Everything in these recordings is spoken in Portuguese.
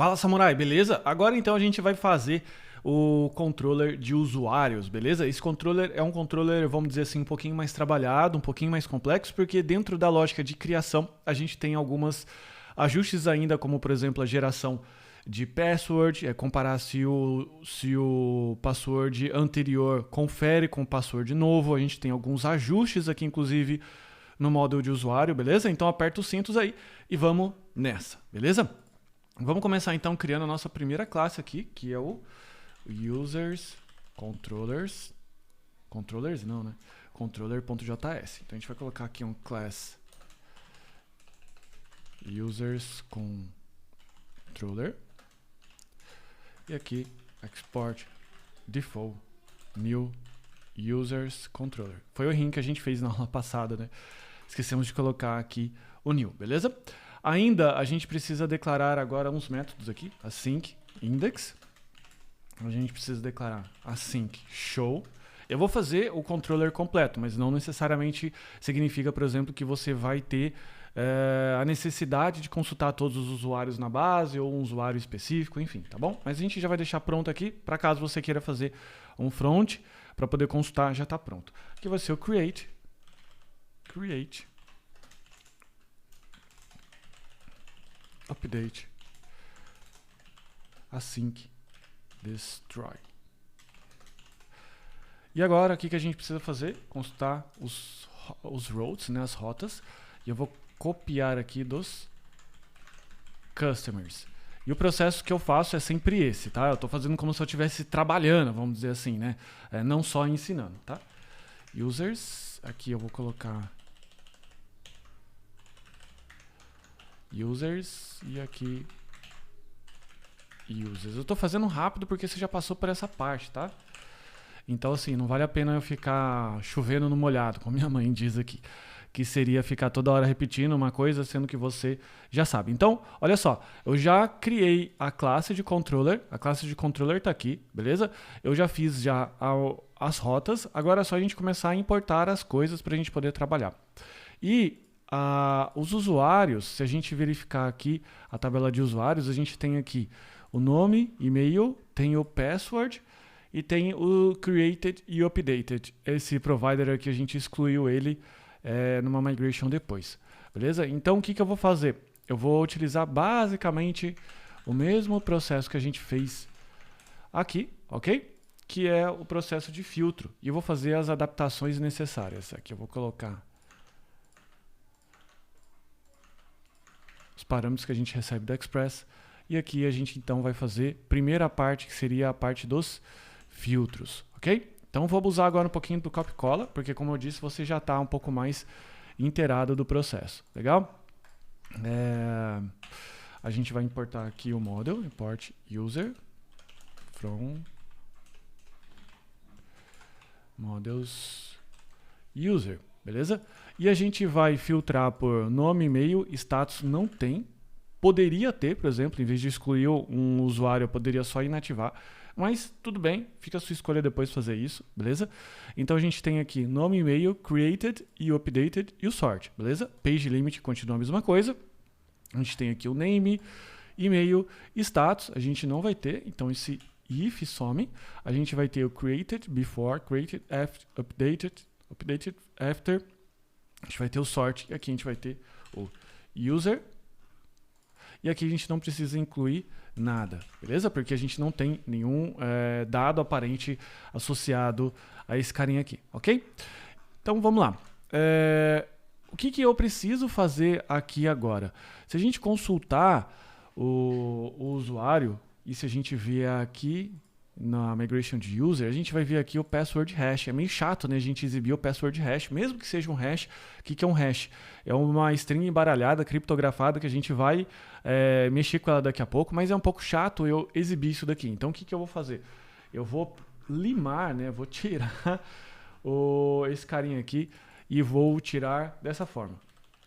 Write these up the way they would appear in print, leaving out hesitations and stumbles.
Fala, Samurai, beleza? Agora então a gente vai fazer o controller de usuários, beleza? Esse controller é um controller, vamos dizer assim, um pouquinho mais trabalhado, um pouquinho mais complexo, porque dentro da lógica de criação a gente tem algumas ajustes ainda, como por exemplo a geração de password, comparar se o password anterior confere com o password novo. A gente tem alguns ajustes aqui, inclusive, no módulo de usuário, beleza? Então aperta os cintos aí e vamos nessa, beleza? Vamos começar então criando a nossa primeira classe aqui, que é o users controllers. Controllers não, né? Controller.js. Então a gente vai colocar aqui um class users controller. E aqui export default new users controller. Foi o errinho que a gente fez na aula passada, né? Esquecemos de colocar aqui o new, beleza? Ainda a gente precisa declarar agora uns métodos aqui, async index. A gente precisa declarar async show. Eu vou fazer o controller completo, mas não necessariamente significa, por exemplo, que você vai ter a necessidade de consultar todos os usuários na base ou um usuário específico, enfim, tá bom? Mas a gente já vai deixar pronto aqui, para caso você queira fazer um front, para poder consultar, já está pronto. Aqui vai ser o create, update, async, destroy. E agora, o que a gente precisa fazer? Consultar os routes, né, as rotas. E eu vou copiar aqui dos customers. E o processo que eu faço é sempre esse, tá? Eu estou fazendo como se eu estivesse trabalhando, vamos dizer assim, né? Não só ensinando, tá? Users, aqui eu vou colocar users e aqui users. Eu estou fazendo rápido porque você já passou por essa parte, tá? Então, assim, não vale a pena eu ficar chovendo no molhado, como minha mãe diz aqui, que seria ficar toda hora repetindo uma coisa, sendo que você já sabe. Então, olha só, eu já criei a classe de controller está aqui, beleza? Eu já fiz as rotas, agora é só a gente começar a importar as coisas para a gente poder trabalhar. E os usuários, se a gente verificar aqui a tabela de usuários, a gente tem aqui o nome, e-mail, tem o password e tem o created e updated. Esse provider aqui a gente excluiu ele numa migration depois, beleza? Então o que eu vou fazer? Eu vou utilizar basicamente o mesmo processo que a gente fez aqui, ok? Que é o processo de filtro. E eu vou fazer as adaptações necessárias. Aqui eu vou colocar os parâmetros que a gente recebe da Express. E aqui a gente então vai fazer a primeira parte, que seria a parte dos filtros, ok? Então vou abusar agora um pouquinho do copy-cola, porque como eu disse, você já está um pouco mais inteirado do processo, legal? A gente vai importar aqui o model, import user from models user, beleza? E a gente vai filtrar por nome, e-mail, status não tem. Poderia ter, por exemplo, em vez de excluir um usuário, eu poderia só inativar. Mas tudo bem, fica a sua escolha depois fazer isso, beleza? Então a gente tem aqui nome, e-mail, created e updated e o sort, beleza? Page limit continua a mesma coisa. A gente tem aqui o name, e-mail, status, a gente não vai ter, então esse if some. A gente vai ter o created before, created after, updated after. A gente vai ter o sort e aqui a gente vai ter o user. E aqui a gente não precisa incluir nada, beleza? Porque a gente não tem nenhum dado aparente associado a esse carinha aqui, ok? Então vamos lá. O que eu preciso fazer aqui agora? Se a gente consultar o usuário e se a gente vier aqui na migration de user, a gente vai ver aqui o password hash. É meio chato, né, a gente exibir o password hash, mesmo que seja um hash. O que é um hash? É uma string embaralhada, criptografada, que a gente vai mexer com ela daqui a pouco, mas é um pouco chato eu exibir isso daqui. Então o que eu vou fazer? Eu vou limar, né, vou tirar esse carinha aqui e vou tirar dessa forma.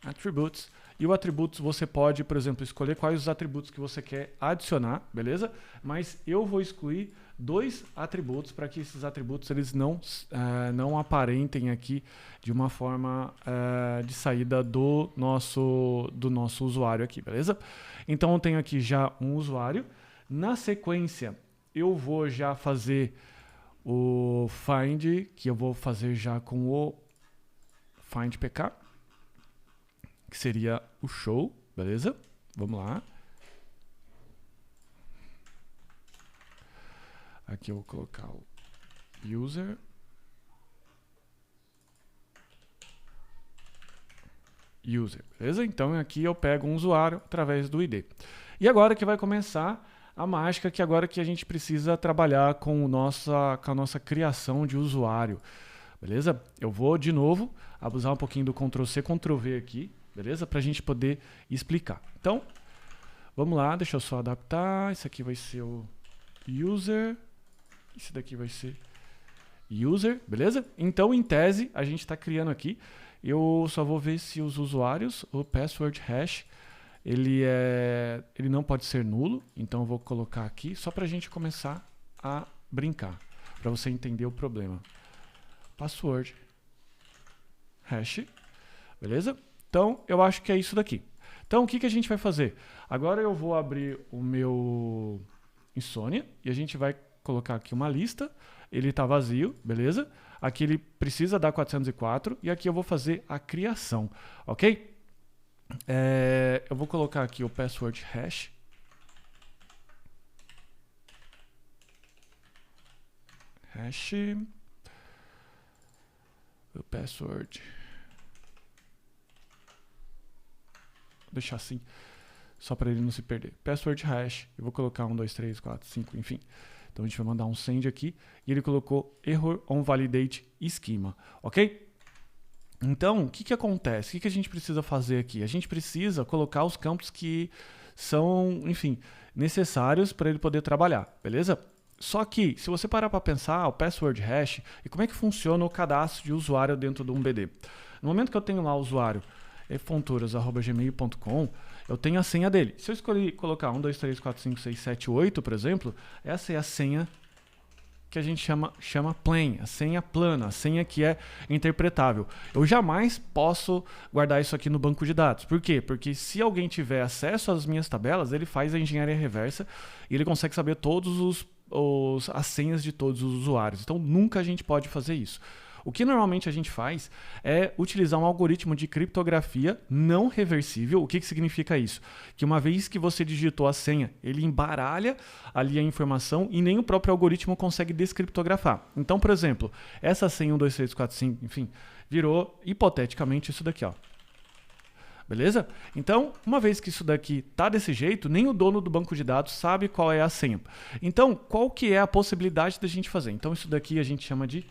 Attributes. E o atributos você pode, por exemplo, escolher quais os atributos que você quer adicionar, beleza? Mas eu vou excluir 2 atributos para que esses atributos eles não aparentem aqui de uma forma de saída do nosso usuário aqui, beleza? Então eu tenho aqui já um usuário. Na sequência, eu vou já fazer o find, que eu vou fazer já com o find pk, que seria o show, beleza? Vamos lá. Aqui eu vou colocar o user. Beleza? Então aqui eu pego um usuário através do ID. E agora que vai começar a mágica, que agora que a gente precisa trabalhar com a nossa criação de usuário. Beleza? Eu vou de novo abusar um pouquinho do Ctrl+C, Ctrl+V aqui, beleza? Para a gente poder explicar. Então, vamos lá, deixa eu só adaptar. Isso aqui vai ser o user. Esse daqui vai ser user, beleza? Então, em tese, a gente está criando aqui. Eu só vou ver se os usuários, o password hash, ele não pode ser nulo. Então, eu vou colocar aqui só para a gente começar a brincar, para você entender o problema. Password hash, beleza? Então, eu acho que é isso daqui. Então, o que a gente vai fazer? Agora eu vou abrir o meu Insomnia e a gente vai colocar aqui uma lista. Ele está vazio, beleza? Aqui ele precisa dar 404 e aqui eu vou fazer a criação, ok? Eu vou colocar aqui o password hash. O password. Vou deixar assim, só para ele não se perder. Password hash. Eu vou colocar 1, 2, 3, 4, 5, enfim. Então a gente vai mandar um send aqui e ele colocou error on validate schema, ok? Então, o que acontece? O que a gente precisa fazer aqui? A gente precisa colocar os campos que são, enfim, necessários para ele poder trabalhar, beleza? Só que, se você parar para pensar, o password hash e como é que funciona o cadastro de usuário dentro do 1BD. No momento que eu tenho lá o usuário fonturas@gmail.com, eu tenho a senha dele. Se eu escolher colocar 1, 2, 3, 4, 5, 6, 7, 8, por exemplo, essa é a senha que a gente chama plain, a senha plana, a senha que é interpretável. Eu jamais posso guardar isso aqui no banco de dados. Por quê? Porque se alguém tiver acesso às minhas tabelas, ele faz a engenharia reversa e ele consegue saber todos as senhas de todos os usuários. Então, nunca a gente pode fazer isso. O que normalmente a gente faz é utilizar um algoritmo de criptografia não reversível. O que significa isso? Que uma vez que você digitou a senha, ele embaralha ali a informação e nem o próprio algoritmo consegue descriptografar. Então, por exemplo, essa senha 1, 2, 3, 4, 5, enfim, virou hipoteticamente isso daqui, ó. Beleza? Então, uma vez que isso daqui tá desse jeito, nem o dono do banco de dados sabe qual é a senha. Então, qual que é a possibilidade da gente fazer? Então, isso daqui a gente chama de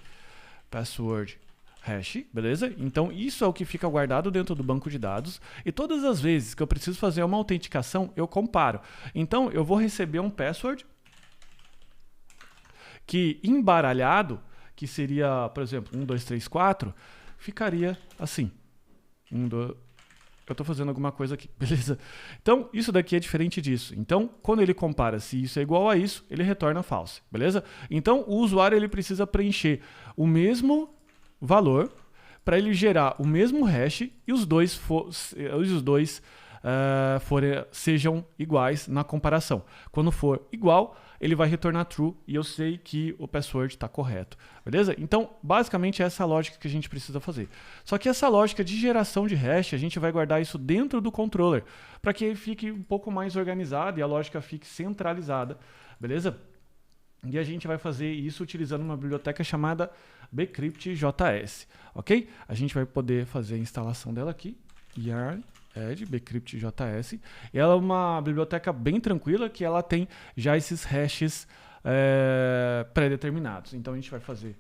password hash, beleza? Então, isso é o que fica guardado dentro do banco de dados. E todas as vezes que eu preciso fazer uma autenticação, eu comparo. Então, eu vou receber um password que embaralhado, que seria, por exemplo, 1, 2, 3, 4, ficaria assim. 1, 2... Eu estou fazendo alguma coisa aqui, beleza? Então, isso daqui é diferente disso. Então, quando ele compara se isso é igual a isso, ele retorna false, beleza? Então, o usuário ele precisa preencher o mesmo valor para ele gerar o mesmo hash e os dois sejam iguais na comparação. Quando for igual, ele vai retornar true e eu sei que o password está correto, beleza? Então, basicamente, essa é a lógica que a gente precisa fazer. Só que essa lógica de geração de hash, a gente vai guardar isso dentro do controller, para que ele fique um pouco mais organizado e a lógica fique centralizada, beleza? E a gente vai fazer isso utilizando uma biblioteca chamada bcrypt.js, ok? A gente vai poder fazer a instalação dela aqui, yarn add bcrypt.js. Ela é uma biblioteca bem tranquila que ela tem já esses hashes pré-determinados. Então a gente vai fazer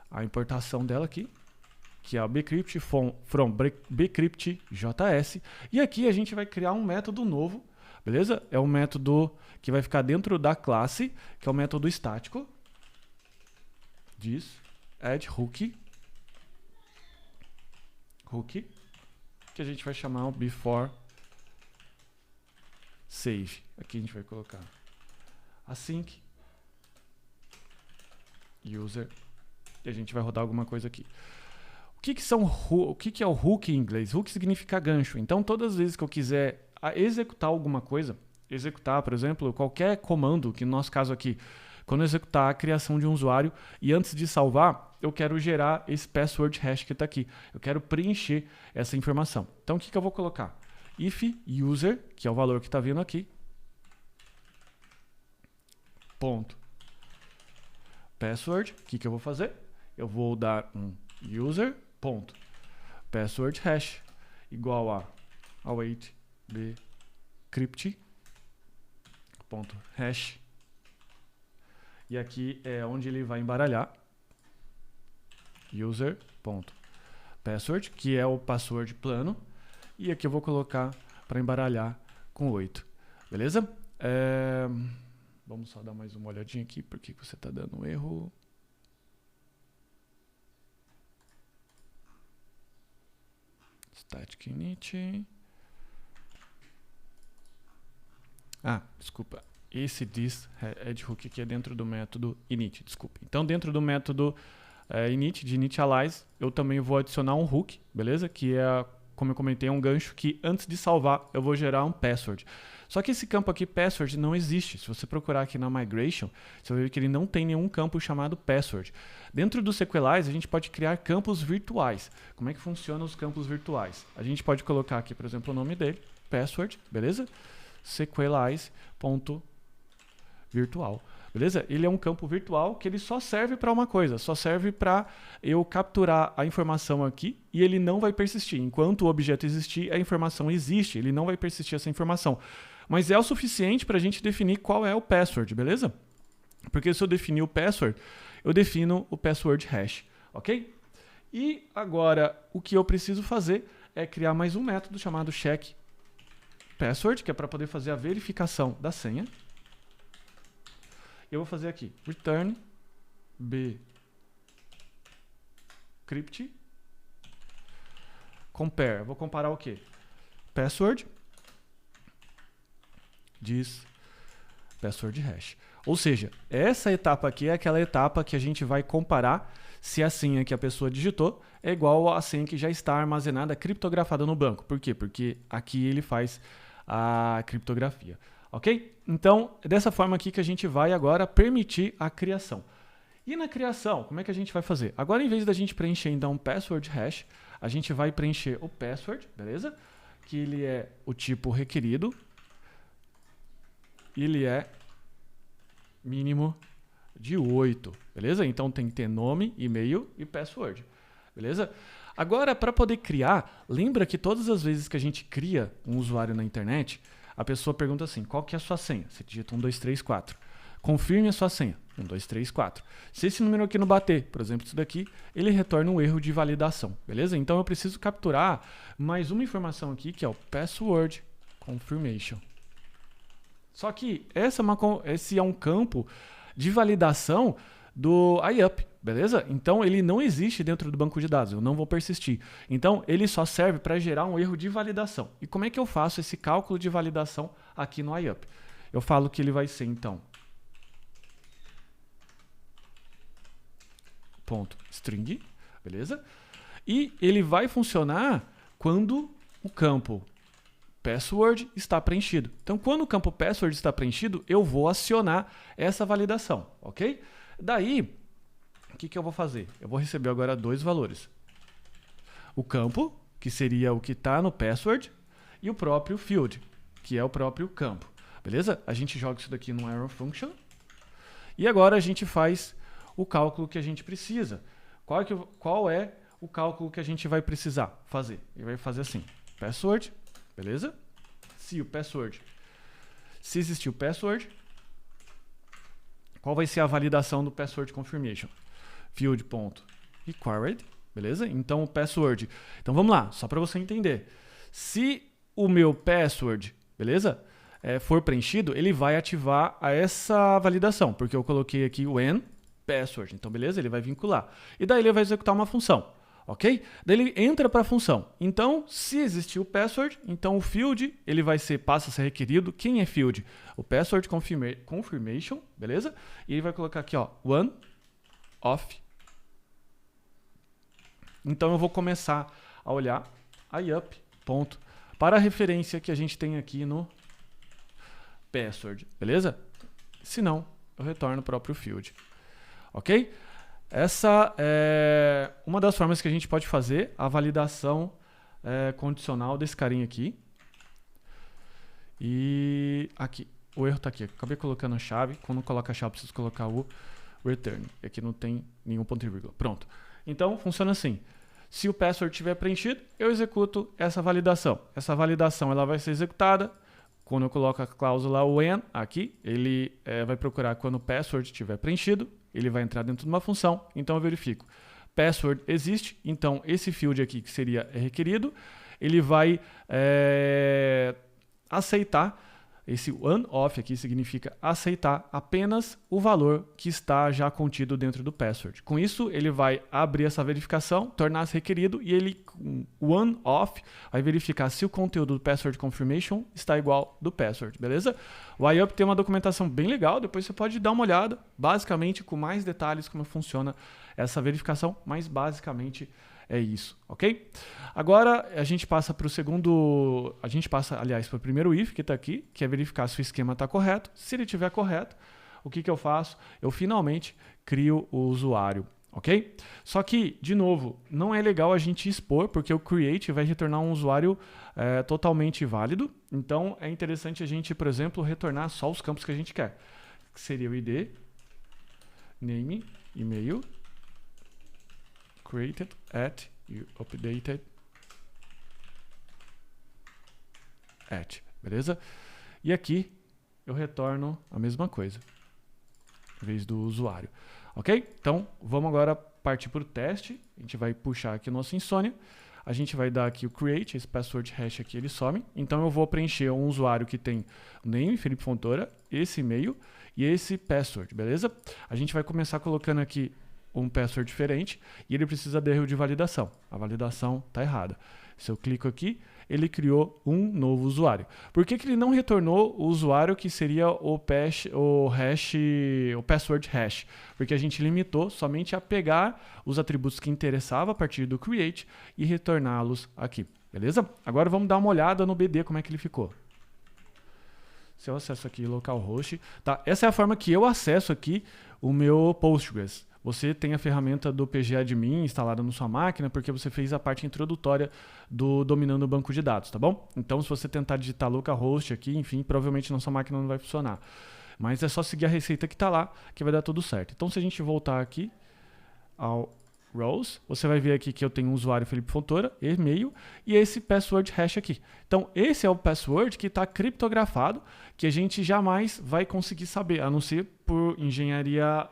a importação dela aqui, que é a bcrypt from bcrypt.js. E aqui a gente vai criar um método novo, beleza? É um método que vai ficar dentro da classe, que é o método estático. Diz add hook. que a gente vai chamar o before save. Aqui a gente vai colocar async user e a gente vai rodar alguma coisa aqui. O que é o hook em inglês? Hook significa gancho. Então, todas as vezes que eu quiser executar alguma coisa, executar, por exemplo, qualquer comando, que no nosso caso aqui, quando eu executar a criação de um usuário e antes de salvar, eu quero gerar esse password hash que está aqui. Eu quero preencher essa informação. Então, o que eu vou colocar? If user, que é o valor que está vindo aqui, ponto. Password, o que eu vou fazer? Eu vou dar um user, ponto. Password hash, igual a await decrypt, ponto hash. E aqui é onde ele vai embaralhar. User, ponto. Password, que é o password plano. E aqui eu vou colocar para embaralhar com 8. Beleza? Vamos só dar mais uma olhadinha aqui, porque você está dando um erro. Static init. Desculpa. Esse this head hook aqui é dentro do método init, desculpa. Então, dentro do método init, de initialize, eu também vou adicionar um hook, beleza? Que é, como eu comentei, um gancho que antes de salvar eu vou gerar um password. Só que esse campo aqui, password, não existe. Se você procurar aqui na migration, você vai ver que ele não tem nenhum campo chamado password. Dentro do SQLize, a gente pode criar campos virtuais. Como é que funcionam os campos virtuais? A gente pode colocar aqui, por exemplo, o nome dele, password, beleza? SQLize.virtual. Beleza? Ele é um campo virtual que ele só serve para uma coisa, só serve para eu capturar a informação aqui e ele não vai persistir. Enquanto o objeto existir, a informação existe, ele não vai persistir essa informação. Mas é o suficiente para a gente definir qual é o password, beleza? Porque se eu definir o password, eu defino o password hash, ok? E agora, o que eu preciso fazer é criar mais um método chamado check password, que é para poder fazer a verificação da senha. Eu vou fazer aqui, return bcrypt compare. Eu vou comparar o quê? Password diz password hash. Ou seja, essa etapa aqui é aquela etapa que a gente vai comparar se a senha que a pessoa digitou é igual à senha que já está armazenada, criptografada no banco. Por quê? Porque aqui ele faz a criptografia. Ok? Então, é dessa forma aqui que a gente vai agora permitir a criação. E na criação, como é que a gente vai fazer? Agora, em vez da gente preencher então um password hash, a gente vai preencher o password, beleza? Que ele é o tipo requerido. Ele é mínimo de 8, beleza? Então tem que ter nome, e-mail e password, beleza? Agora, para poder criar, lembra que todas as vezes que a gente cria um usuário na internet, a pessoa pergunta assim, qual que é a sua senha? Você digita 1, 2, 3, 4. Confirme a sua senha. 1, 2, 3, 4. Se esse número aqui não bater, por exemplo, isso daqui, ele retorna um erro de validação, beleza? Então eu preciso capturar mais uma informação aqui, que é o password confirmation. Só que esse é um campo de validação do IUP, beleza? Então ele não existe dentro do banco de dados, eu não vou persistir. Então ele só serve para gerar um erro de validação. E como é que eu faço esse cálculo de validação aqui no IUP? Eu falo que ele vai ser então .string, beleza? E ele vai funcionar quando o campo password está preenchido. Então, quando o campo password está preenchido, eu vou acionar essa validação, ok? Daí, o que eu vou fazer? Eu vou receber agora dois valores. O campo, que seria o que está no password, e o próprio field, que é o próprio campo, beleza? A gente joga isso daqui no arrow function. E agora a gente faz o cálculo que a gente precisa. Qual é o cálculo que a gente vai precisar fazer? Ele vai fazer assim, password, beleza? Se existir o password, qual vai ser a validação do password confirmation? Field.required, beleza? Então o password. Então vamos lá, só para você entender. Se o meu password, beleza? For preenchido, ele vai ativar essa validação, porque eu coloquei aqui when password. Então beleza, ele vai vincular. E daí ele vai executar uma função. ok? Daí ele entra para a função. Então, se existir o password, então o field ele passa a ser requerido. Quem é field? O password confirmation, beleza? E ele vai colocar aqui, ó, one of. Então eu vou começar a olhar IUP, ponto, para a referência que a gente tem aqui no password, beleza? Se não, eu retorno o próprio field, ok? Essa é uma das formas que a gente pode fazer a validação condicional desse carinha aqui. E aqui, o erro está aqui. Acabei colocando a chave. Quando coloca a chave, preciso colocar o return. Aqui não tem nenhum ponto e vírgula. Pronto. Então, funciona assim. Se o password estiver preenchido, eu executo essa validação. Essa validação ela vai ser executada. Quando eu coloco a cláusula when aqui, ele vai procurar quando o password estiver preenchido. Ele vai entrar dentro de uma função, então eu verifico. Password existe, então esse field aqui que seria requerido, ele vai aceitar, esse one-off aqui significa aceitar apenas o valor que está já contido dentro do password. Com isso, ele vai abrir essa verificação, tornar-se requerido e ele, com one-off, vai verificar se o conteúdo do password confirmation está igual do password, beleza? O IUP tem uma documentação bem legal, depois você pode dar uma olhada, basicamente com mais detalhes como funciona essa verificação, mas basicamente é isso, ok? Agora a gente passa para o segundo, aliás, para o primeiro if que está aqui, que é verificar se o esquema está correto. Se ele estiver correto, o que eu faço? Eu finalmente crio o usuário, ok? Só que, de novo, não é legal a gente expor, porque o create vai retornar um usuário totalmente válido. Então é interessante a gente, por exemplo, retornar só os campos que a gente quer, que seria o ID, name, e-mail, created at e updated at, beleza? E aqui eu retorno a mesma coisa, em vez do usuário, ok? Então vamos agora partir para o teste. A gente vai puxar aqui o nosso Insomnia, a gente vai dar aqui o create, esse password hash aqui ele some, então eu vou preencher um usuário que tem name, Felipe Fontoura, esse e-mail e esse password, beleza? A gente vai começar colocando aqui um password diferente e ele precisa de erro de validação. A validação está errada. Se eu clico aqui, ele criou um novo usuário. Por que ele não retornou o usuário que seria o password hash? Porque a gente limitou somente a pegar os atributos que interessava a partir do create e retorná-los aqui. Beleza? Agora vamos dar uma olhada no BD, como é que ele ficou. Se eu acesso aqui localhost, tá? Essa é a forma que eu acesso aqui o meu Postgres. Você tem a ferramenta do PGAdmin instalada na sua máquina porque você fez a parte introdutória do dominando o banco de dados, tá bom? Então, se você tentar digitar localhost aqui, enfim, provavelmente na sua máquina não vai funcionar. Mas é só seguir a receita que está lá que vai dar tudo certo. Então, se a gente voltar aqui ao rows, você vai ver aqui que eu tenho um usuário Felipe Fontoura, e-mail, e esse password hash aqui. Então, esse é o password que está criptografado, que a gente jamais vai conseguir saber, a não ser por engenharia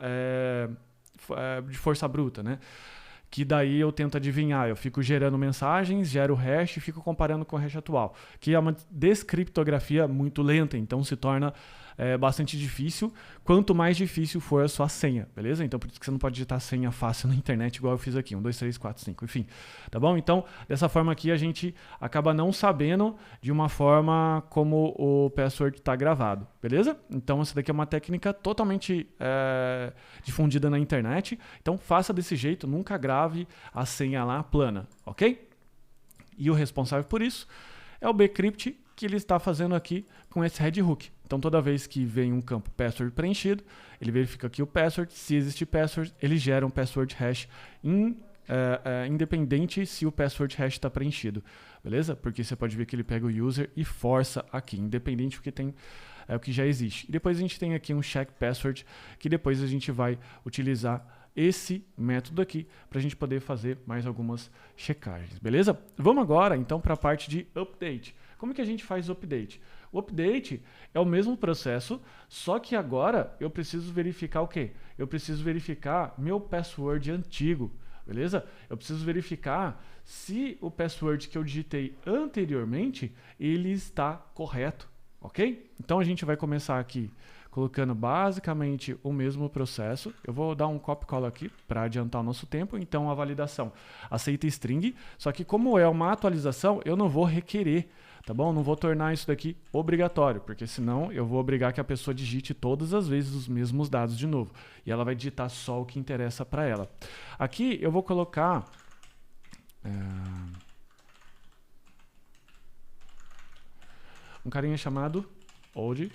de força bruta, né? Que daí eu tento adivinhar, eu fico gerando mensagens, gero o hash e fico comparando com o hash atual, que é uma descriptografia muito lenta, então se torna bastante difícil, quanto mais difícil for a sua senha, beleza? Então por isso que você não pode digitar senha fácil na internet igual eu fiz aqui, 1, 2, 3, 4, 5, enfim, tá bom? Então dessa forma aqui a gente acaba não sabendo de uma forma como o password está gravado, beleza? Então essa daqui é uma técnica totalmente difundida na internet, então faça desse jeito, nunca grave a senha lá plana, ok? E o responsável por isso é o bcrypt, que ele está fazendo aqui com esse head hook. Então toda vez que vem um campo password preenchido, ele verifica aqui o password, se existe password, ele gera um password hash independente se o password hash está preenchido, beleza? Porque você pode ver que ele pega o user e força aqui, independente do que tem, o que já existe. E depois a gente tem aqui um check password, que depois a gente vai utilizar esse método aqui para a gente poder fazer mais algumas checagens, beleza? Vamos agora então para a parte de update. Como que a gente faz o update? O update é o mesmo processo, só que agora eu preciso verificar o quê? Eu preciso verificar meu password antigo, beleza? Eu preciso verificar se o password que eu digitei anteriormente, ele está correto, ok? Então a gente vai começar aqui colocando basicamente o mesmo processo. Eu vou dar um copy cola aqui para adiantar o nosso tempo. Então a validação aceita string, só que como é uma atualização, eu não vou requerer, tá bom? Não vou tornar isso daqui obrigatório, porque senão eu vou obrigar que a pessoa digite todas as vezes os mesmos dados de novo. E ela vai digitar só o que interessa para ela. Aqui eu vou colocar... um carinha chamado old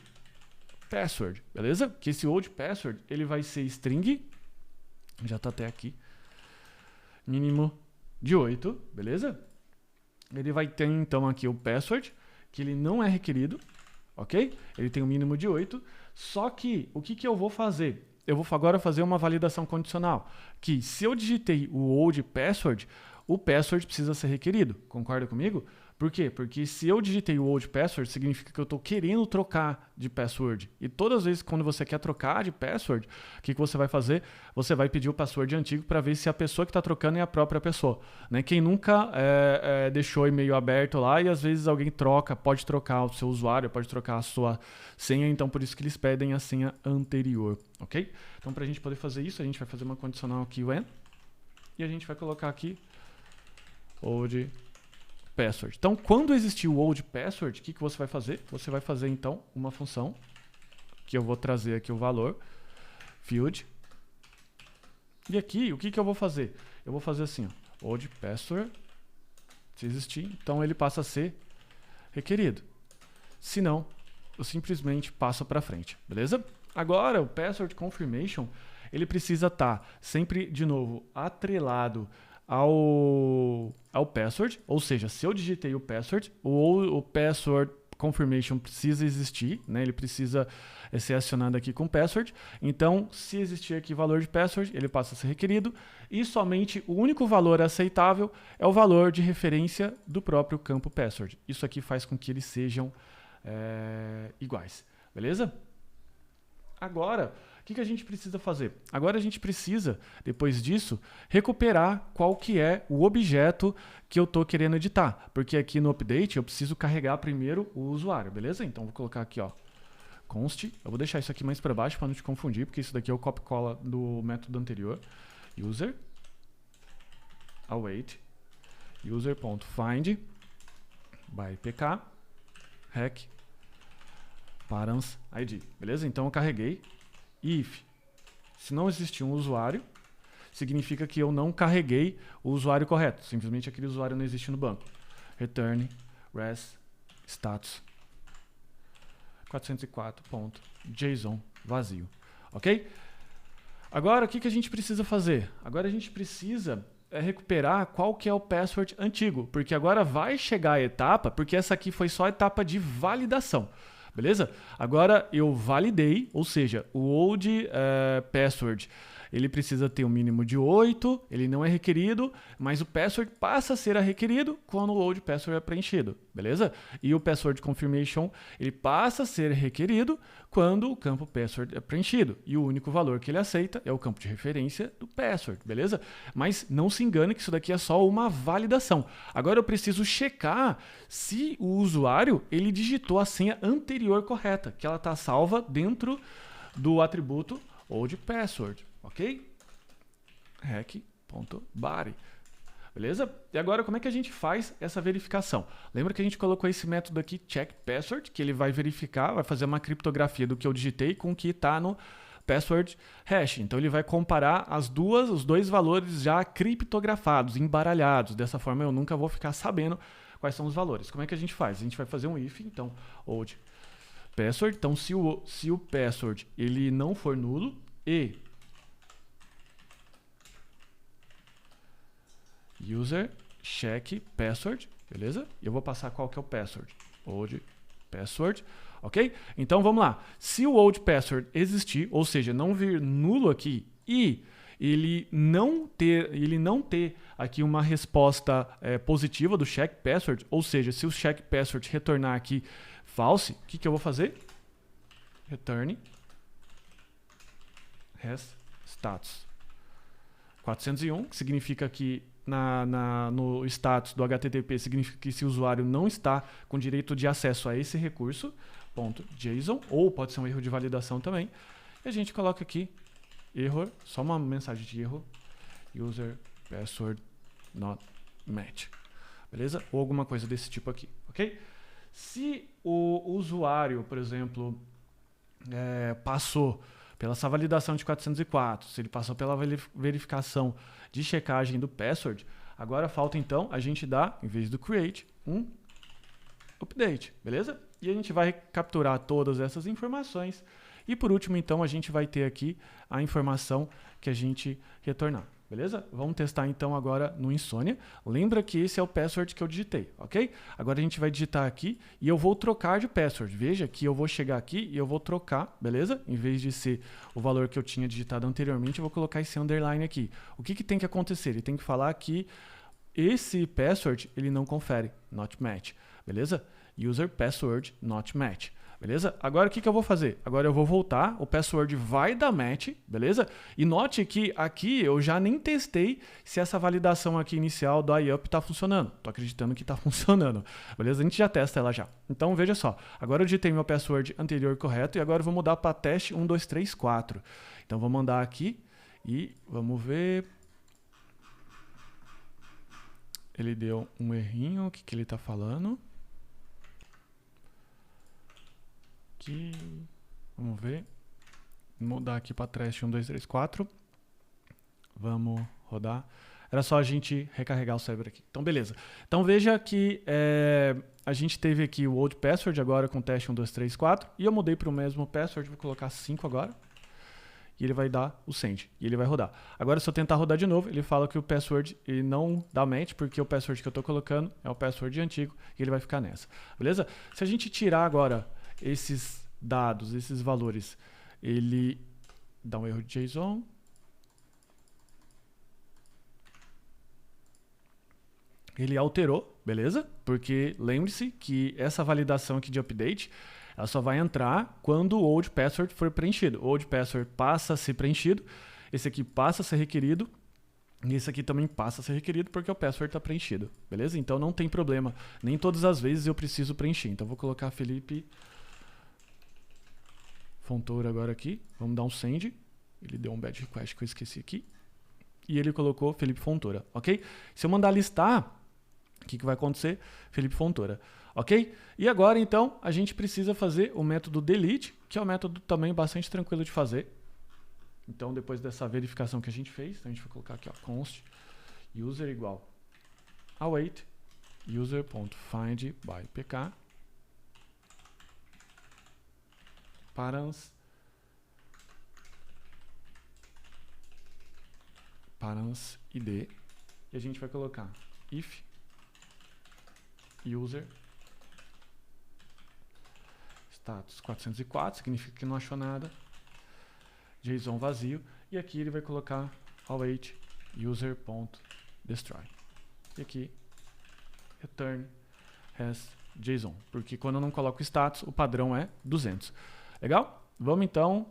password, beleza? Que esse old password, ele vai ser string, já está até aqui, mínimo de 8, beleza? Ele vai ter então aqui o password, que ele não é requerido, ok? Ele tem um mínimo de 8, só que o que eu vou fazer? Eu vou agora fazer uma validação condicional, que se eu digitei o old password, o password precisa ser requerido, concorda comigo? Por quê? Porque se eu digitei o old password, significa que eu estou querendo trocar de password. E todas as vezes quando você quer trocar de password, o que você vai fazer? Você vai pedir o password antigo para ver se a pessoa que está trocando é a própria pessoa. Né? Quem nunca deixou o e-mail aberto lá e às vezes alguém troca, pode trocar o seu usuário, pode trocar a sua senha, então por isso que eles pedem a senha anterior. Ok? Então para a gente poder fazer isso, a gente vai fazer uma condicional aqui, when, e a gente vai colocar aqui old password. Então, quando existir o old password, o que você vai fazer? Você vai fazer, então, uma função, que eu vou trazer aqui o valor, field. E aqui, o que eu vou fazer? Eu vou fazer assim, ó, old password, se existir, então ele passa a ser requerido. Se não, eu simplesmente passo para frente, beleza? Agora, o password confirmation, ele precisa estar sempre, de novo, atrelado ao password, ou seja, se eu digitei o password, o password confirmation precisa existir, né? Ele precisa ser acionado aqui com password. Então, se existir aqui valor de password, ele passa a ser requerido e somente o único valor aceitável é o valor de referência do próprio campo password. Isso aqui faz com que eles sejam iguais, beleza? Agora, o que a gente precisa fazer? Agora a gente precisa, depois disso, recuperar qual que é o objeto que eu estou querendo editar. Porque aqui no update eu preciso carregar primeiro o usuário, beleza? Então vou colocar aqui, ó, const. Eu vou deixar isso aqui mais para baixo para não te confundir, porque isso daqui é o copy-cola do método anterior. User, await, user.find, by pk, rec, params id, beleza? Então eu carreguei. If, se não existir um usuário, significa que eu não carreguei o usuário correto. Simplesmente aquele usuário não existe no banco. Return, res, status, 404.json vazio. Ok? Agora, o que a gente precisa fazer? Agora a gente precisa recuperar qual que é o password antigo. Porque agora vai chegar a etapa, porque essa aqui foi só a etapa de validação. Beleza? Agora eu validei, ou seja, o old password, ele precisa ter um mínimo de 8, ele não é requerido, mas o password passa a ser requerido quando o old password é preenchido, beleza? E o password confirmation, ele passa a ser requerido quando o campo password é preenchido. E o único valor que ele aceita é o campo de referência do password, beleza? Mas não se engane que isso daqui é só uma validação. Agora eu preciso checar se o usuário ele digitou a senha anterior correta, que ela está salva dentro do atributo old password. Ok? rec.body. Beleza? E agora, como é que a gente faz essa verificação? Lembra que a gente colocou esse método aqui, check password, que ele vai verificar, vai fazer uma criptografia do que eu digitei com o que está no password hash. Então, ele vai comparar os dois valores já criptografados, embaralhados. Dessa forma, eu nunca vou ficar sabendo quais são os valores. Como é que a gente faz? A gente vai fazer um if, então, old password. Então, se o password ele não for nulo e user check password, beleza? E eu vou passar qual que é o password. Old password, ok? Então vamos lá. Se o old password existir, ou seja, não vir nulo aqui e ele não ter aqui uma resposta positiva do check password, ou seja, se o check password retornar aqui false, o que eu vou fazer? Return res status 401, que significa que no status do HTTP significa que esse usuário não está com direito de acesso a esse recurso, user.json, ou pode ser um erro de validação também. E a gente coloca aqui error, só uma mensagem de erro, user password not match, beleza? Ou alguma coisa desse tipo aqui, ok? Se o usuário, por exemplo, passou pela essa validação de 404, se ele passou pela verificação de checagem do password, agora falta então a gente dar, em vez do create, um update, beleza? E a gente vai capturar todas essas informações. E por último, então, a gente vai ter aqui a informação que a gente retornar, beleza? Vamos testar então agora no Insomnia. Lembra que esse é o password que eu digitei, ok? Agora a gente vai digitar aqui e eu vou trocar de password. Veja que eu vou chegar aqui e eu vou trocar, beleza? Em vez de ser o valor que eu tinha digitado anteriormente, eu vou colocar esse underline aqui. O que tem que acontecer? Ele tem que falar que esse password, ele não confere, not match, beleza? User password not match. Beleza? Agora o que eu vou fazer? Agora eu vou voltar, o password vai dar match, beleza? E note que aqui eu já nem testei se essa validação aqui inicial do IUP está funcionando. Tô acreditando que está funcionando, beleza? A gente já testa ela já. Então veja só, agora eu digitei meu password anterior correto e agora eu vou mudar para teste 1, 2, 3, 4. Então vou mandar aqui e vamos ver. Ele deu um errinho, o que ele está falando? Aqui, vamos ver, mudar aqui para teste 1, 2, 3, 4, vamos rodar, era só a gente recarregar o server aqui, então beleza. Então veja que a gente teve aqui o old password agora com teste 1, 2, 3, 4, e eu mudei para o mesmo password, vou colocar 5 agora, e ele vai dar o send, e ele vai rodar. Agora se eu tentar rodar de novo, ele fala que o password ele não dá match, porque o password que eu estou colocando é o password antigo, e ele vai ficar nessa, beleza? Se a gente tirar agora esses dados, esses valores, ele dá um erro de JSON. Ele alterou, beleza? Porque lembre-se que essa validação aqui de update, ela só vai entrar quando o old password for preenchido. O old password passa a ser preenchido, esse aqui passa a ser requerido, e esse aqui também passa a ser requerido porque o password está preenchido, beleza? Então não tem problema, nem todas as vezes eu preciso preencher. Então vou colocar Felipe Fontoura agora aqui, vamos dar um send, ele deu um bad request que eu esqueci aqui, e ele colocou Felipe Fontoura, ok? Se eu mandar listar, o que vai acontecer? Felipe Fontoura, ok? E agora então a gente precisa fazer o método delete, que é um método também bastante tranquilo de fazer. Então depois dessa verificação que a gente fez, a gente vai colocar aqui, ó, const user igual await user.findByPK params id, e a gente vai colocar if user status 404, significa que não achou nada, JSON vazio, e aqui ele vai colocar await user.destroy, e aqui return has JSON, porque quando eu não coloco status, o padrão é 200. Legal? Vamos então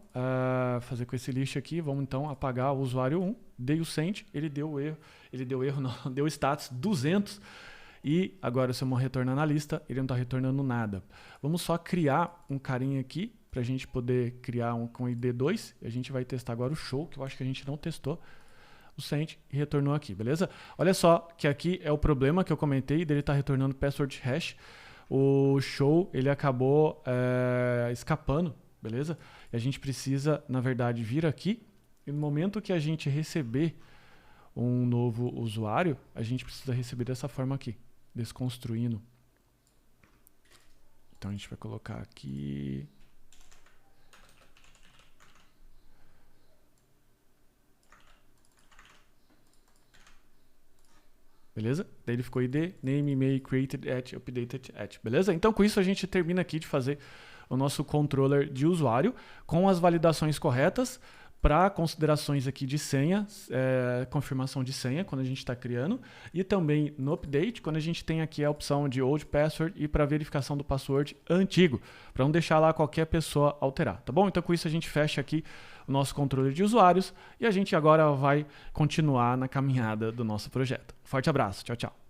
fazer com esse lixo aqui, vamos então apagar o usuário 1, dei o send, ele deu erro não, deu status 200, e agora se eu retornar na lista, ele não está retornando nada. Vamos só criar um carinha aqui, para a gente poder criar um com ID 2, a gente vai testar agora o show, que eu acho que a gente não testou, o send e retornou aqui, beleza? Olha só que aqui é o problema que eu comentei, dele estar retornando password hash. O show ele acabou escapando, beleza? E a gente precisa, na verdade, vir aqui e no momento que a gente receber um novo usuário, a gente precisa receber dessa forma aqui, desconstruindo. Então a gente vai colocar aqui. Beleza? Daí ele ficou id, name, email, created at, updated at. Beleza? Então com isso a gente termina aqui de fazer o nosso controller de usuário com as validações corretas para considerações aqui de senha, confirmação de senha quando a gente está criando, e também no update quando a gente tem aqui a opção de old password e para verificação do password antigo, para não deixar lá qualquer pessoa alterar, tá bom? Então com isso a gente fecha aqui o nosso controle de usuários e a gente agora vai continuar na caminhada do nosso projeto. Forte abraço, tchau, tchau.